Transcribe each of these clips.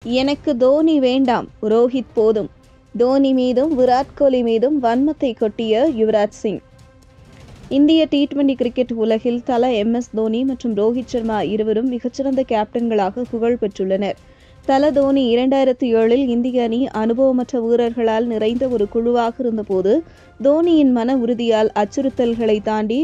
எனக்கு தோனி வேண்டாம், ரோஹித் போதும். தோனி மீதும் விராட் கோலி மீதும் வன்மத்தை கொட்டிய யுவராஜ் சிங். இந்திய டி20 கிரிக்கெட் உலகில் தல MS தோனி மற்றும் ரோஹித் சர்மா இருவரும் மிகச்சிறந்த கேப்டன்களாக புகழ் பெற்றுள்ளனர். தல தோனி 2007இல் இந்திய அணி அனுபவமற்ற வீரர்களால் நிறைந்த ஒரு குழுவாக இருந்தபோது தோனியின் மன உறுதியால் அச்சுறுத்தல்களை தாண்டி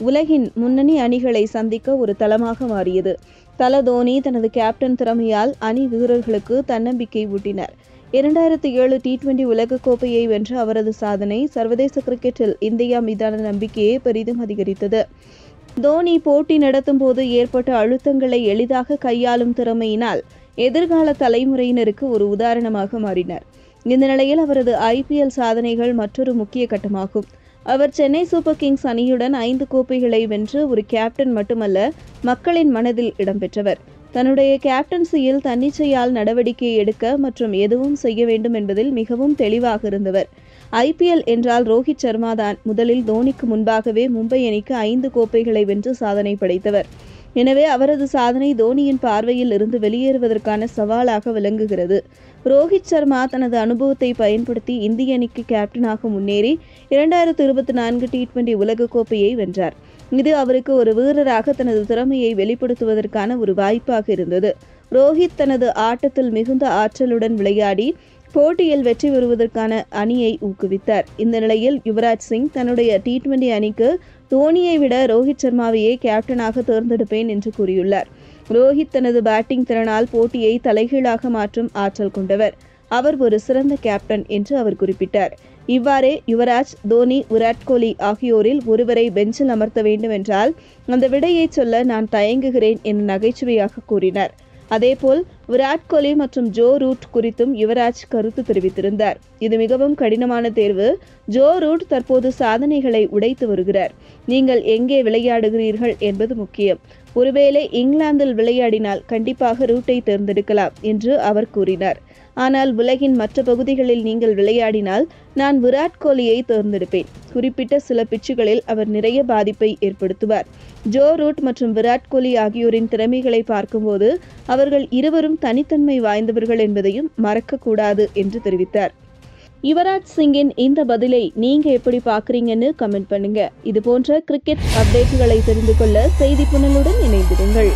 உலகின் முன்னணி அணிகளை சந்திக்க ஒரு தளமாக மாறியது. தல தோனி தனது கேப்டன் திறமையால் அணி வீரர்களுக்கு தன்னம்பிக்கை ஊட்டினார். 2007 டி20 உலகக்கோப்பையை வென்ற அவரது சாதனை சர்வதேச கிரிக்கெட்டில் இந்தியா மீதான நம்பிக்கையை பெரிதும் அதிகரித்தது. தோனி போட்டி நடத்தும் போது ஏற்பட்ட அழுத்தங்களை எளிதாக கையாளும் திறமையினால் எதிர்கால தலைமுறையினருக்கு ஒரு உதாரணமாக மாறினார். இந்த நிலையில் அவரது IPL சாதனைகள் மற்றொரு முக்கிய கட்டமாகும். அவர் சென்னை சூப்பர் கிங்ஸ் அணியுடன் 5 கோப்பைகளை வென்று ஒரு கேப்டன் மட்டுமல்ல, மக்களின் மனதில் இடம்பெற்றவர். தன்னுடைய கேப்டன்சியில் தன்னிச்சையால் நடவடிக்கை எடுக்க மற்றும் எதுவும் செய்ய வேண்டும் என்பதில் மிகவும் தெளிவாக இருந்தவர். IPL என்றால் ரோஹித் சர்மா தான். முதலில் தோனிக்கு முன்பாகவே மும்பை அணிக்கு 5 கோப்பைகளை வென்று சாதனை படைத்தவர். எனவே அவரது சாதனை தோனியின் பார்வையில் இருந்து வெளியேறுவதற்கான சவாலாக விளங்குகிறது. ரோஹித் சர்மா தனது அனுபவத்தை பயன்படுத்தி இந்திய அணிக்கு கேப்டனாக முன்னேறி 2024 டி20 உலகக்கோப்பையை வென்றார். இது அவருக்கு ஒரு வீரராக தனது திறமையை வெளிப்படுத்துவதற்கான ஒரு வாய்ப்பாக இருந்தது. ரோஹித் தனது ஆட்டத்தில் மிகுந்த ஆற்றலுடன் விளையாடி போட்டியில் வெற்றி பெறுவதற்கான அணியை ஊக்குவித்தார். இந்த நிலையில் யுவராஜ் சிங் தன்னுடைய டி20 அணிக்கு தோனியை விட ரோஹித் சர்மாவையே கேப்டனாக தேர்ந்தெடுப்பேன் என்று கூறியுள்ளார். ரோஹித் தனது பேட்டிங் திறனால் போட்டியை தலைகீழாக மாற்றும் ஆற்றல் கொண்டவர். அவர் ஒரு சிறந்த கேப்டன் என்று அவர் குறிப்பிட்டார். இவ்வாறே யுவராஜ், தோனி, விராட் கோலி ஆகியோரில் ஒருவரை பெஞ்சில் அமர்த்த வேண்டும் என்றால் அந்த விடையை சொல்ல நான் தயங்குகிறேன் என நகைச்சுவையாக கூறினார். அதேபோல் விராட் கோலி மற்றும் ஜோ ரூட் குறித்தும் யுவராஜ் கருத்து தெரிவித்திருந்தார். இது மிகவும் கடினமான தேர்வு. ஜோ ரூட் தற்போது சாதனைகளை உடைத்து வருகிறார். நீங்கள் எங்கே விளையாடுகிறீர்கள் என்பது முக்கியம். ஒருவேளை இங்கிலாந்தில் விளையாடினால் கண்டிப்பாக ரூட்டை தேர்ந்தெடுக்கலாம் என்று அவர் கூறினார். ஆனால் உலகின் மற்ற பகுதிகளில் நீங்கள் விளையாடினால் நான் விராட் கோலியை தேர்ந்தெடுப்பேன். குறிப்பிட்ட சில பிச்சுகளில் அவர் நிறைய பாதிப்பை ஏற்படுத்துவார். ஜோ ரூட் மற்றும் விராட் கோலி ஆகியோரின் திறமைகளை பார்க்கும்போது அவர்கள் இருவரும் தனித்தன்மை வாய்ந்தவர்கள் என்பதையும் மறக்கக்கூடாது என்று தெரிவித்தார். யுவராஜ் சிங்கின் இந்த பதிலை நீங்க எப்படி பார்க்குறீங்கன்னு கமெண்ட் பண்ணுங்க. இது போன்ற கிரிக்கெட் அப்டேட்டுகளை தெரிந்து கொள்ள செய்தி புனலுடன் இணைந்திருங்கள்.